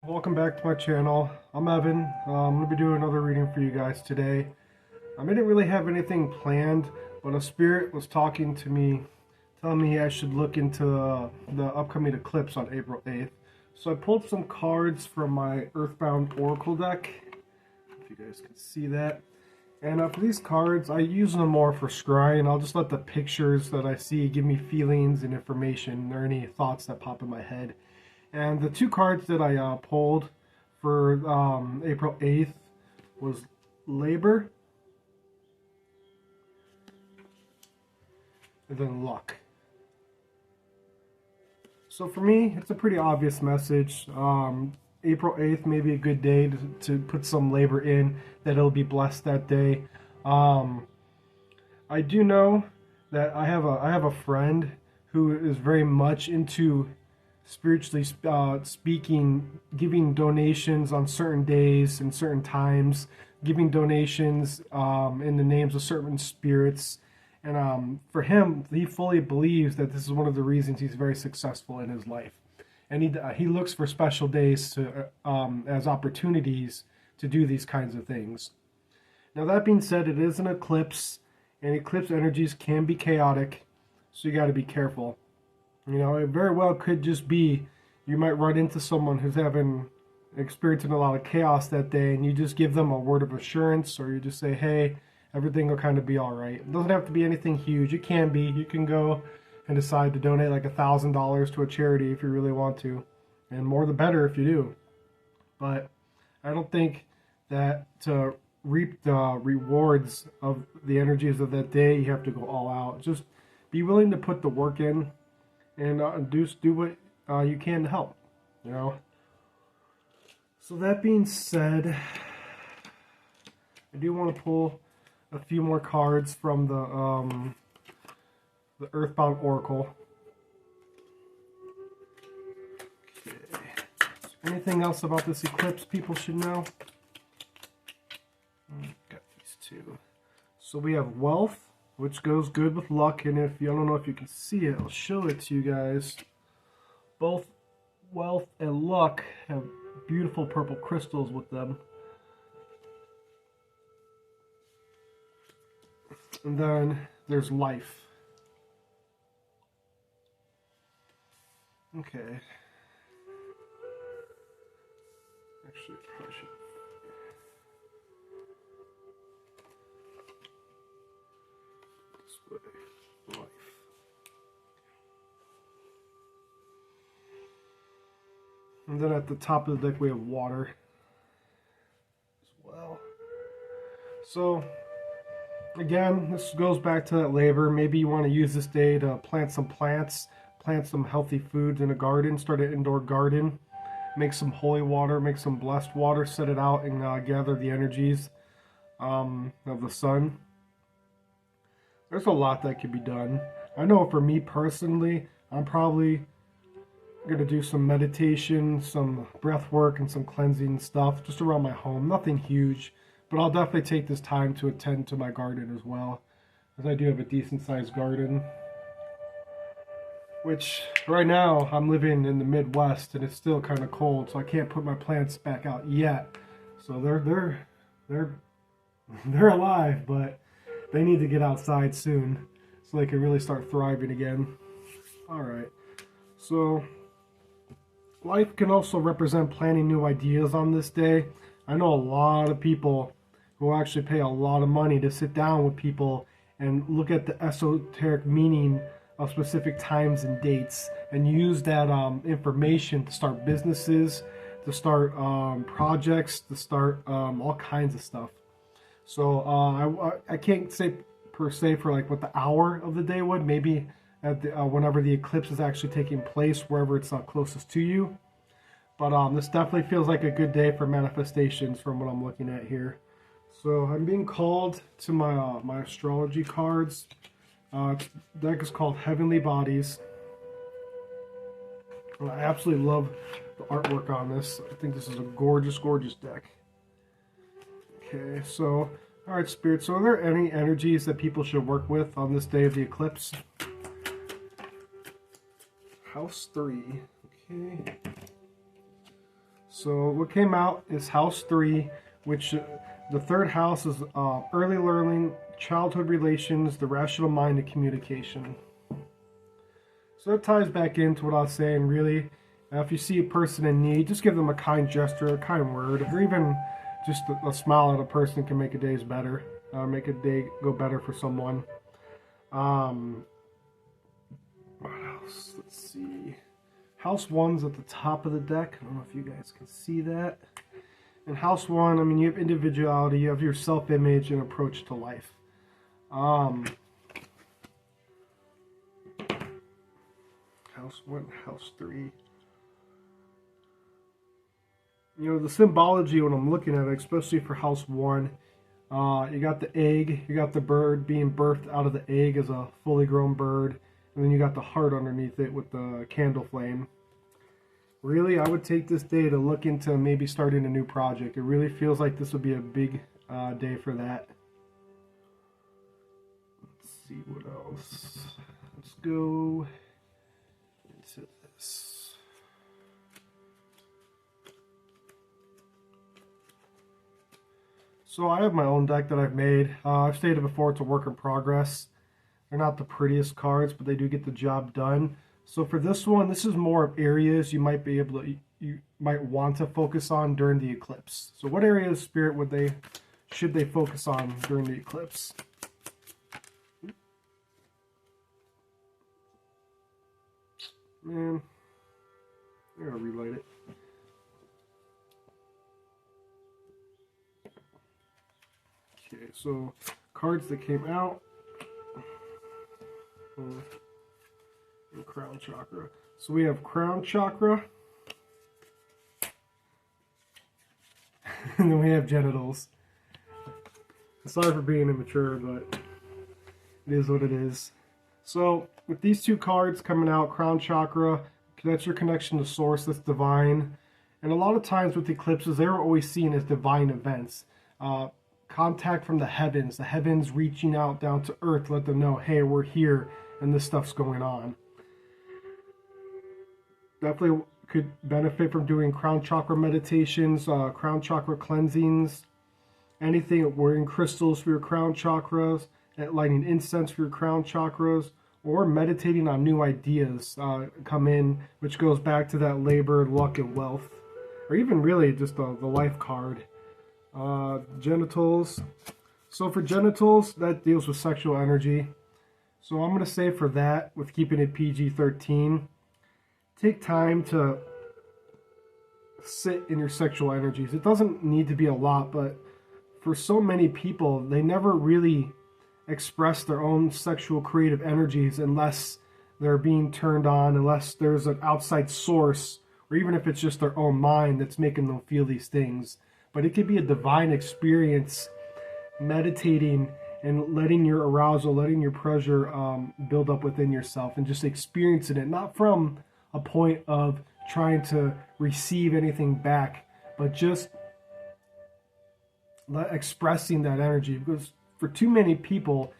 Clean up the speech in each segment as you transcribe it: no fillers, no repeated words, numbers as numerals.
Welcome back to my channel. I'm Evan. I'm going to be doing another reading for you guys today. I didn't really have anything planned, but a spirit was talking to me, telling me I should look into the upcoming eclipse on April 8th. So I pulled some cards from my Earthbound Oracle deck, if you guys can see that. And for these cards, I use them more for scrying. I'll just let the pictures that I see give me feelings and information or any thoughts that pop in my head. And the two cards that I pulled for April 8th was Labor and then Luck. So for me, it's a pretty obvious message. April 8th may be a good day to put some labor in, that it'll be blessed that day. I do know that I have a friend who is very much into spiritually speaking, giving donations on certain days and certain times, giving donations in the names of certain spirits. And for him, he fully believes that this is one of the reasons he's very successful in his life. And he looks for special days to as opportunities to do these kinds of things. Now that being said, it is an eclipse, and eclipse energies can be chaotic, so you got to be careful. You know, it very well could just be you might run into someone who's experiencing a lot of chaos that day, and you just give them a word of assurance, or you just say, hey, everything will kind of be all right. It doesn't have to be anything huge. It can be. You can go and decide to donate like $1,000 to a charity if you really want to, and more the better if you do. But I don't think that to reap the rewards of the energies of that day, you have to go all out. Just be willing to put the work in, and do what you can to help, you know. So that being said, I do want to pull a few more cards from the Earthbound Oracle. Okay. Anything else about this eclipse people should know? Got these two. So we have wealth, which goes good with luck, and if you, I don't know if you can see it, I'll show it to you guys. Both wealth and luck have beautiful purple crystals with them. And then there's life. Okay. Actually, I probably should. Life. And then at the top of the deck we have water as well. So again, this goes back to that labor. Maybe you want to use this day to plant some plants, plant some healthy foods in a garden, start an indoor garden, make some holy water, make some blessed water, set it out and gather the energies of the sun. There's a lot that could be done. I know for me personally, I'm probably going to do some meditation, some breath work, and some cleansing stuff just around my home. Nothing huge, but I'll definitely take this time to attend to my garden as well, as I do have a decent sized garden. Which right now I'm living in the Midwest and it's still kind of cold, so I can't put my plants back out yet. So they're alive, but they need to get outside soon so they can really start thriving again. Alright, so life can also represent planning new ideas on this day. I know a lot of people who actually pay a lot of money to sit down with people and look at the esoteric meaning of specific times and dates and use that information to start businesses, to start projects, to start all kinds of stuff. So I can't say per se for like what the hour of the day would. Maybe at the, whenever the eclipse is actually taking place, wherever it's closest to you. But this definitely feels like a good day for manifestations from what I'm looking at here. So I'm being called to my my astrology cards. Deck is called Heavenly Bodies. I absolutely love the artwork on this. I think this is a gorgeous, gorgeous deck. Okay, so, alright, Spirit, so are there any energies that people should work with on this day of the eclipse? House 3. Okay. So what came out is house 3, which the third house is early learning, childhood relations, the rational mind, and communication. So it ties back into what I was saying, really. If you see a person in need, just give them a kind gesture, a kind word, or even just a smile at a person can make a day's better, make a day go better for someone. What else? Let's see. House 1's at the top of the deck. I don't know if you guys can see that. In house 1, I mean, you have individuality, you have your self-image and approach to life. House 1, house 3. You know, the symbology when I'm looking at it, especially for house 1, you got the egg, you got the bird being birthed out of the egg as a fully grown bird, and then you got the heart underneath it with the candle flame. Really, I would take this day to look into maybe starting a new project. It really feels like this would be a big day for that. Let's see what else. Let's go into this. So I have my own deck that I've made. I've stated before it's a work in progress. They're not the prettiest cards, but they do get the job done. So for this one, this is more of areas you might be able to, you might want to focus on during the eclipse. So what areas, Spirit, should they focus on during the eclipse? Man, I gotta relight it. Okay, so cards that came out. And crown chakra. So we have crown chakra. And then we have genitals. Sorry for being immature, but it is what it is. So with these two cards coming out, crown chakra, that's your connection to source, that's divine. And a lot of times with eclipses, they were always seen as divine events. Contact from the heavens reaching out down to earth, let them know, hey, we're here and this stuff's going on. Definitely could benefit from doing crown chakra meditations, crown chakra cleansings, anything, wearing crystals for your crown chakras, lighting incense for your crown chakras, or meditating on new ideas come in, which goes back to that labor, luck, and wealth, or even really just the life card. Genitals. So for genitals, that deals with sexual energy. So I'm going to say for that, with keeping it PG-13, take time to sit in your sexual energies. It doesn't need to be a lot, but for so many people, they never really express their own sexual creative energies unless they're being turned on, unless there's an outside source, or even if it's just their own mind that's making them feel these things. But it could be a divine experience, meditating and letting your arousal, letting your pleasure build up within yourself and just experiencing it, not from a point of trying to receive anything back, but just expressing that energy. Because for too many people,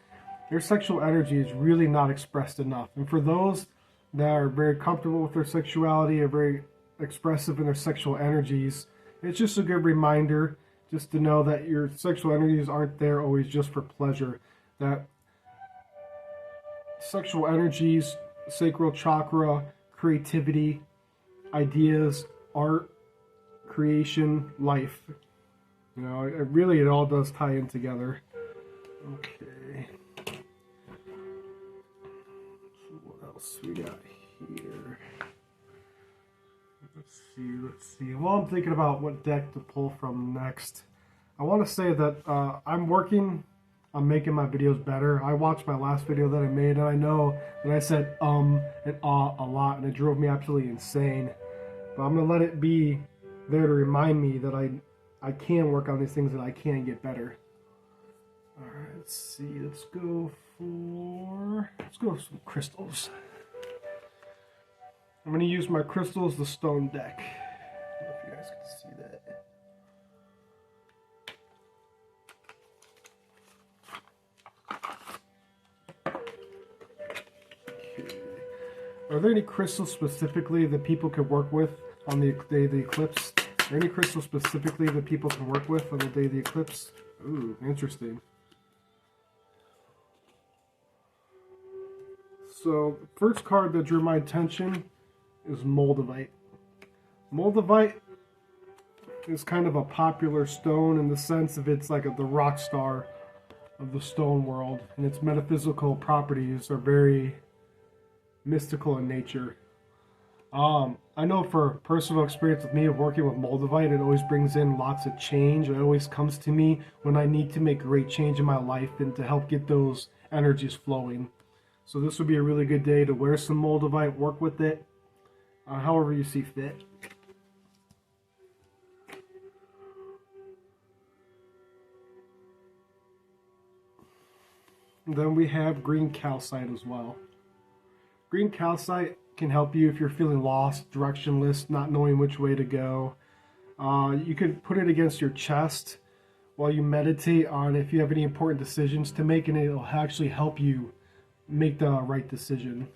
their sexual energy is really not expressed enough. And for those that are very comfortable with their sexuality, are very expressive in their sexual energies, it's just a good reminder just to know that your sexual energies aren't there always just for pleasure. That sexual energies, sacral chakra, creativity, ideas, art, creation, life. You know, it all does tie in together. Okay. So what else we got here? Let's see. While I'm thinking about what deck to pull from next, I want to say that I'm working on making my videos better. I watched my last video that I made, and I know that I said and ah a lot, and it drove me absolutely insane. But I'm going to let it be there to remind me that I can work on these things, and I can get better. Alright, let's see. Let's go with some crystals. I'm going to use my crystals, the stone deck. I don't know if you guys can see that. Okay. Are there any crystals specifically that people could work with on the day of the eclipse? there any crystals specifically that people can work with on the day of the eclipse? Ooh, interesting. So, the first card that drew my attention is Moldavite. Moldavite is kind of a popular stone in the sense of it's like the rock star of the stone world, and its metaphysical properties are very mystical in nature. I know for personal experience with me of working with Moldavite, it always brings in lots of change. It always comes to me when I need to make great change in my life and to help get those energies flowing. So this would be a really good day to wear some Moldavite, work with it, however you see fit. And then we have green calcite as well. Green calcite can help you if you're feeling lost, directionless, not knowing which way to go. You could put it against your chest while you meditate on if you have any important decisions to make, and it'll actually help you make the right decision.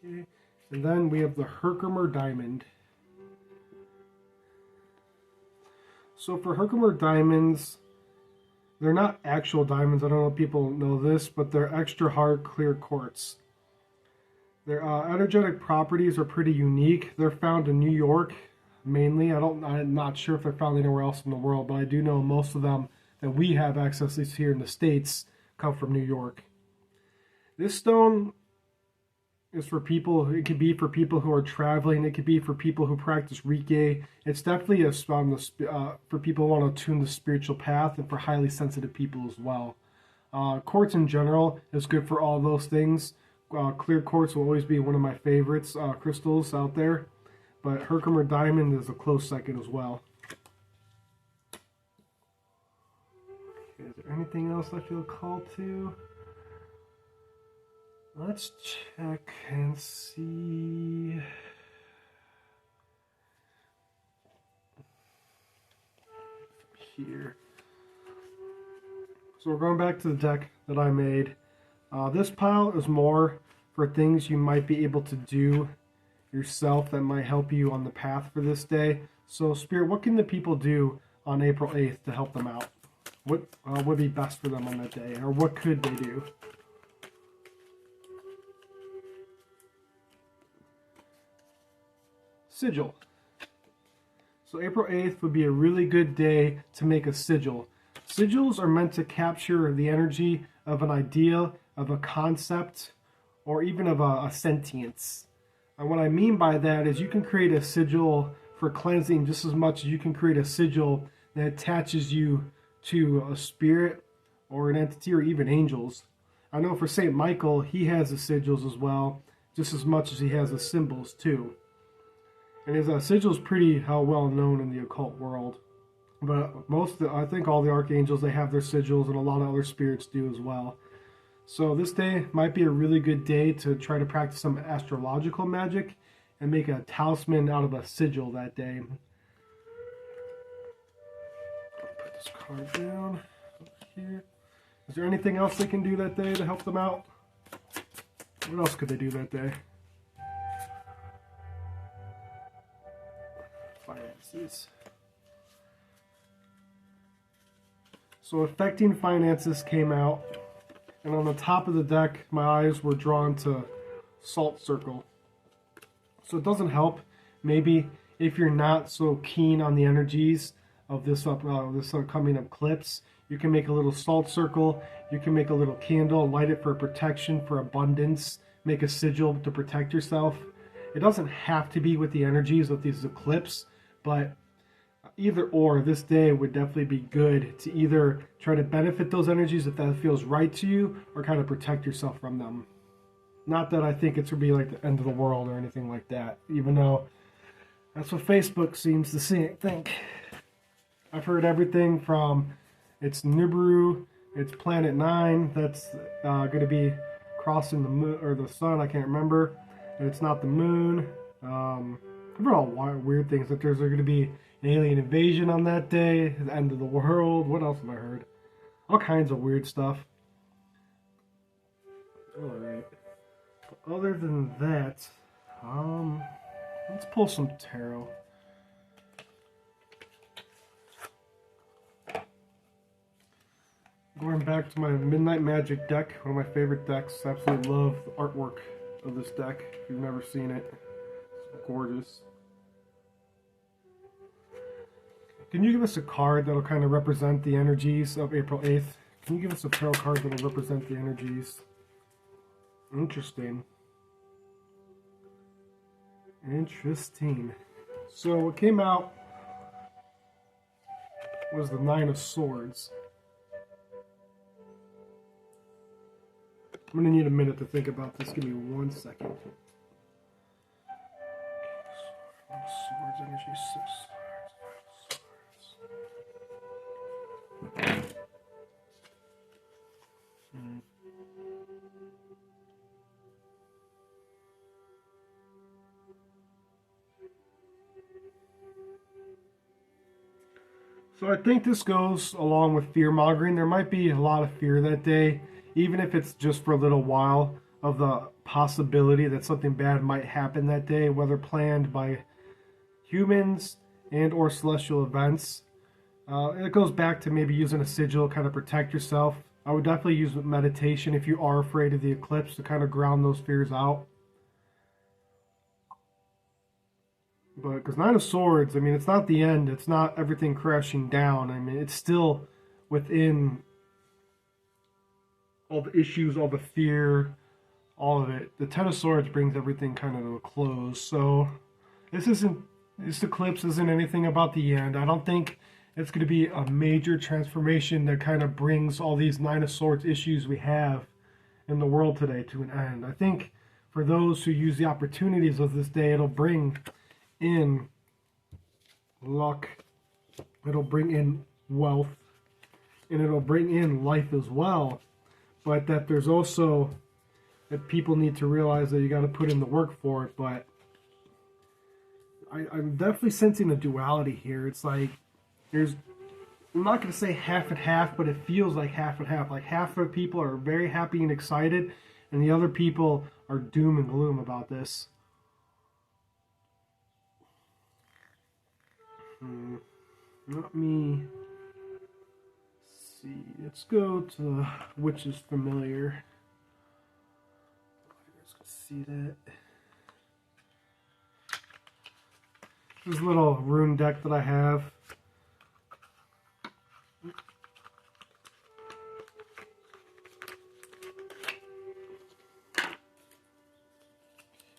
Okay. And then we have the Herkimer diamond. So for Herkimer diamonds, they're not actual diamonds. I don't know if people know this, but they're extra hard clear quartz. Their energetic properties are pretty unique. They're found in New York mainly. I'm not sure if they're found anywhere else in the world, but I do know most of them that we have access to here in the States come from New York. This stone is for people. It could be for people who are traveling. It could be for people who practice Reiki. It's definitely for people who want to tune the spiritual path, and for highly sensitive people as well. Quartz in general is good for all those things. Clear quartz will always be one of my favorites crystals out there, but Herkimer diamond is a close second as well. Okay, is there anything else I feel called to? Let's check and see. Here. So we're going back to the deck that I made. This pile is more for things you might be able to do yourself that might help you on the path for this day. So Spirit, what can the people do on April 8th to help them out? What would be best for them on that day? Or what could they do? Sigil. So April 8th would be a really good day to make a sigil. Sigils are meant to capture the energy of an idea, of a concept, or even of a sentience. And what I mean by that is you can create a sigil for cleansing just as much as you can create a sigil that attaches you to a spirit or an entity or even angels. I know for St. Michael, he has the sigils as well, just as much as he has the symbols too. And his sigil is pretty well known in the occult world. But I think all the archangels, they have their sigils, and a lot of other spirits do as well. So this day might be a really good day to try to practice some astrological magic and make a talisman out of a sigil that day. Put this card down over here. Is there anything else they can do that day to help them out? What else could they do that day? Finances. So affecting finances came out, and on the top of the deck, my eyes were drawn to Salt Circle. So it doesn't help. Maybe if you're not so keen on the energies of this upcoming eclipse, you can make a little salt circle. You can make a little candle, light it for protection, for abundance. Make a sigil to protect yourself. It doesn't have to be with the energies of these eclipse, but either or, this day would definitely be good to either try to benefit those energies if that feels right to you, or kind of protect yourself from them. Not that I think it's going to be like the end of the world or anything like that, even though that's what Facebook seems to think. I've heard everything from it's Nibiru, it's Planet 9 that's going to be crossing the moon or the sun, I can't remember, and it's not the moon. I've heard all weird things, that there's going to be an alien invasion on that day, the end of the world. What else have I heard? All kinds of weird stuff. Alright. Other than that, Let's pull some tarot. Going back to my Midnight Magic deck, one of my favorite decks. Absolutely love the artwork of this deck. If you've never seen it, it's gorgeous. Can you give us a card that'll kind of represent the energies of April 8th? Can you give us a tarot card that'll represent the energies? Interesting. Interesting. So what came out was the Nine of Swords. I'm going to need a minute to think about this. Give me 1 second. Swords, energy, 6 swords. So I think this goes along with fear-mongering. There might be a lot of fear that day, even if it's just for a little while, of the possibility that something bad might happen that day, whether planned by humans and or celestial events. It goes back to maybe using a sigil to kind of protect yourself. I would definitely use meditation if you are afraid of the eclipse to kind of ground those fears out. But because Nine of Swords, I mean, it's not the end. It's not everything crashing down. I mean, it's still within all the issues, all the fear, all of it. The Ten of Swords brings everything kind of to a close. So this eclipse isn't anything about the end. I don't think it's going to be a major transformation that kind of brings all these Nine of Swords issues we have in the world today to an end. I think for those who use the opportunities of this day, it'll bring in luck, it'll bring in wealth, and it'll bring in life as well. But that there's also that people need to realize that you got to put in the work for it. But I'm definitely sensing a duality here. It's like I'm not going to say half and half, but it feels like half and half. Like half of people are very happy and excited, and the other people are doom and gloom about this. Let me see. Let's go to which is familiar. You guys can see that. This little rune deck that I have.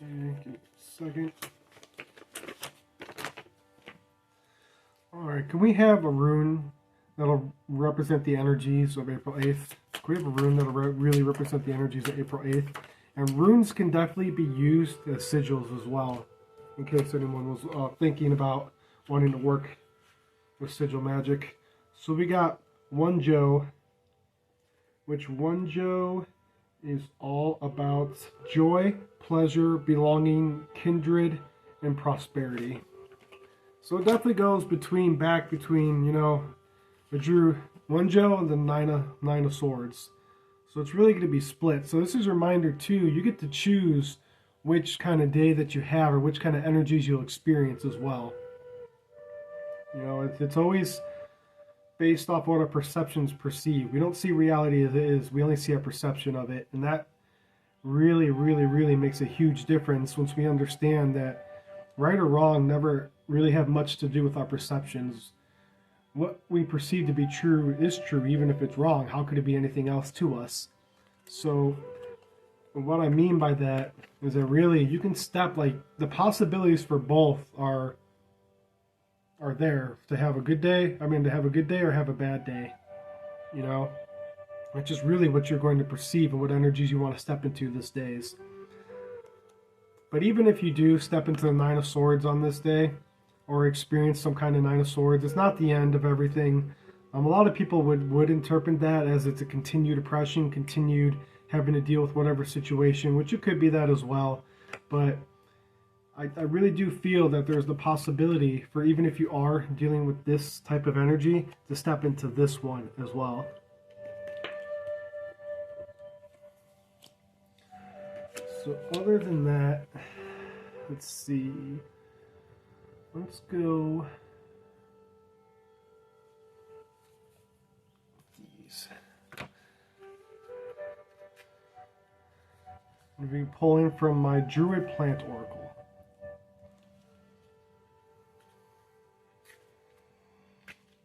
Okay, give me a second. Alright, can we have a rune that'll represent the energies of April 8th? Can we have a rune that'll really represent the energies of April 8th? And runes can definitely be used as sigils as well, in case anyone was thinking about wanting to work with sigil magic. So we got Wonjo, which Wonjo is all about joy, pleasure, belonging, kindred, and prosperity. So it definitely goes between, you know, I drew Wonjo and the Nine of Swords. So it's really going to be split. So this is a reminder too, you get to choose which kind of day that you have or which kind of energies you'll experience as well. You know, it's always based off what our perceptions perceive. We don't see reality as it is, we only see our perception of it. And that really, really, really makes a huge difference once we understand that right or wrong never really have much to do with our perceptions. What we perceive to be true is true, even if it's wrong. How could it be anything else to us? So what I mean by that is that really you can step, like, the possibilities for both are there to have a good day. I mean, to have a good day or have a bad day, you know. It's just really what you're going to perceive and what energies you want to step into this days. But even if you do step into the Nine of Swords on this day, or experience some kind of Nine of Swords, it's not the end of everything. A lot of people would interpret that as it's a continued oppression, continued having to deal with whatever situation, which it could be that as well. But I really do feel that there's the possibility for, even if you are dealing with this type of energy, to step into this one as well. So other than that, let's see. Let's go these. I'm going to be pulling from my Druid Plant Oracle.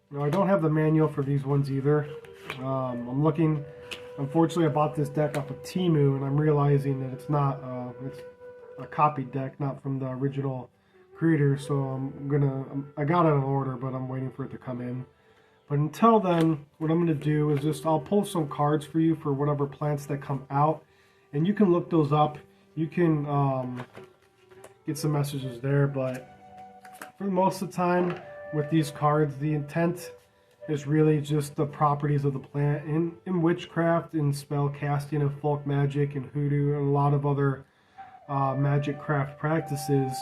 Now, I don't have the manual for these ones either. I'm looking. Unfortunately, I bought this deck off of Temu, and I'm realizing that it's not. It's a copied deck, not from the original creator. So I got it on order, but I'm waiting for it to come in. But until then, what I'm gonna do is I'll pull some cards for you for whatever plants that come out, and you can look those up. You can get some messages there, but for most of the time with these cards, the intent is really just the properties of the plant. In witchcraft, in spell casting of folk magic and hoodoo and a lot of other magic craft practices,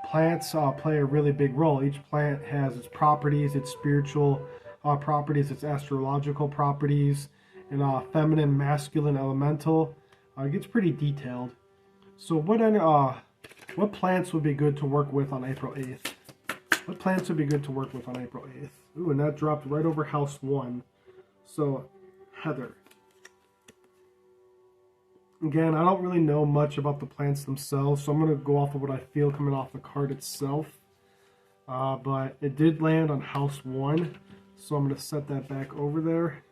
plants play a really big role. Each plant has its properties, its spiritual properties, its astrological properties, and feminine, masculine, elemental. It gets pretty detailed. So what plants would be good to work with on April 8th? What plants would be good to work with on April 8th? Ooh, and that dropped right over house 1. So, heather. Again, I don't really know much about the plants themselves, so I'm going to go off of what I feel coming off the card itself. But it did land on house 1, so I'm going to set that back over there.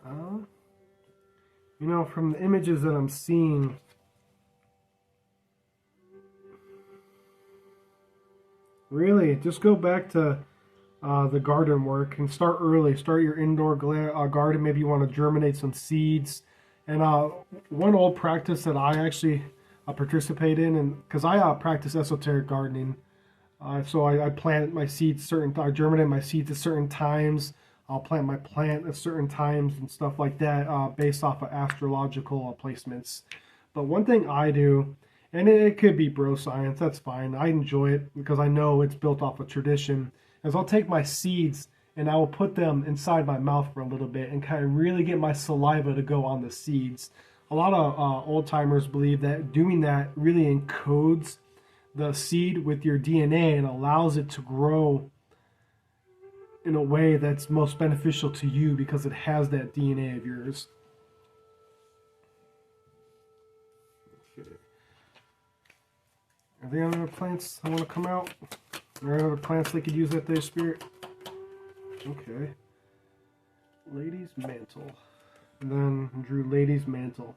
You know, from the images that I'm seeing, really, just go back to the garden work and start early. Start your indoor garden. Maybe you want to germinate some seeds. And one old practice that I actually participate in, and because I practice esoteric gardening, so I plant my seeds I germinate my seeds at certain times. I'll plant my plant at certain times and stuff like that, based off of astrological placements. But one thing I do, and it could be bro science, that's fine. I enjoy it because I know it's built off of tradition. Is I'll take my seeds and I will put them inside my mouth for a little bit and kind of really get my saliva to go on the seeds. A lot of old timers believe that doing that really encodes the seed with your DNA and allows it to grow in a way that's most beneficial to you because it has that DNA of yours. Okay. Are there any other plants that want to come out? Are there any other plants they could use that day, Spirit? Okay. Lady's Mantle. And then drew Lady's Mantle.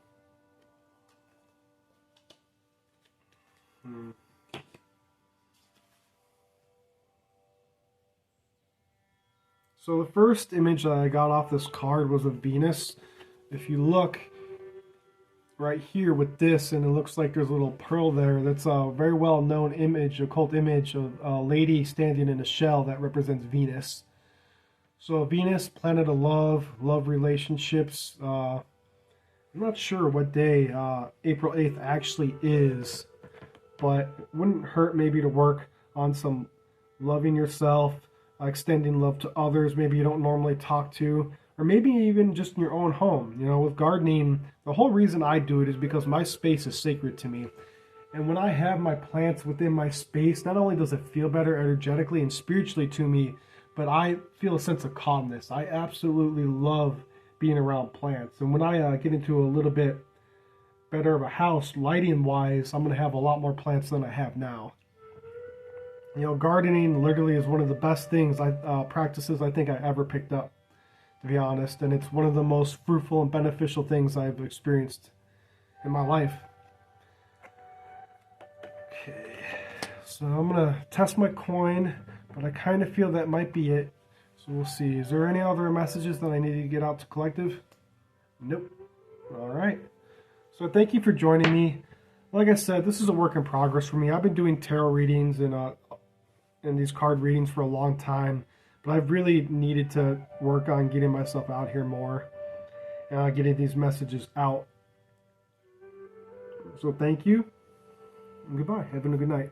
So the first image that I got off this card was of Venus. If you look right here with this, and it looks like there's a little pearl there, that's a very well known image, occult image of a lady standing in a shell that represents Venus. So Venus, planet of love, love relationships. I'm not sure what day April 8th actually is, but it wouldn't hurt maybe to work on some loving yourself, extending love to others maybe you don't normally talk to, or maybe even just in your own home. You know, with gardening, the whole reason I do it is because my space is sacred to me. And when I have my plants within my space, not only does it feel better energetically and spiritually to me, but I feel a sense of calmness. I absolutely love being around plants. And when I get into a little bit better of a house, lighting wise, I'm going to have a lot more plants than I have now. You know, gardening literally is one of the best things practices I think I ever picked up, to be honest. And it's one of the most fruitful and beneficial things I've experienced in my life. Okay, so I'm going to test my coin, but I kind of feel that might be it. So we'll see. Is there any other messages that I need to get out to collective? Nope. All right. So thank you for joining me. Like I said, this is a work in progress for me. I've been doing tarot readings and these card readings for a long time, but I've really needed to work on getting myself out here more and getting these messages out. So thank you and goodbye. Have a good night.